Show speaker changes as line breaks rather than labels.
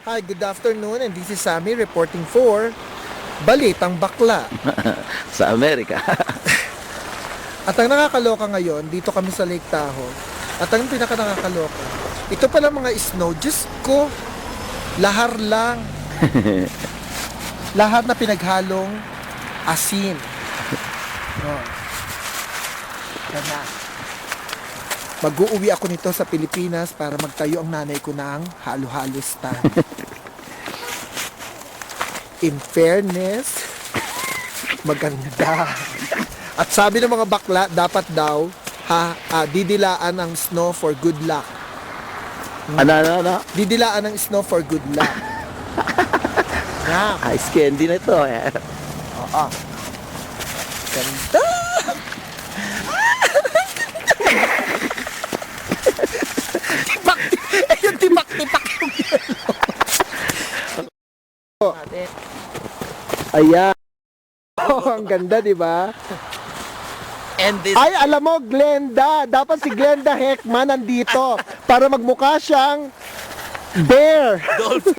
Hi, good afternoon, and this is Sammy reporting for Balitang Bakla.
Sa Amerika.
At ang nakakaloka ngayon, dito kami sa Lake Tahoe. At ang pinaka nakakaloka, ito pala mga snow, Diyos ko, lahar lang. Lahat na pinaghalong asin. Oh. Ganda. Mag-uuwi ako nito sa Pilipinas para magtayo ang nanay ko ng halo-halo stand. In fairness, maganda. At sabi ng mga bakla, dapat daw didilaan ang snow for good luck.
Ano?
Didilaan ang snow for good luck. Nga.
Ice candy na ito.
Oo. Ganda. Yung tipak-tipak yung yelo. Ayan. Oh, ang ganda, di ba?
And this...
Ay, alam mo, Glenda. Dapat si Glenda Heckman nandito para magmukha siyang bear.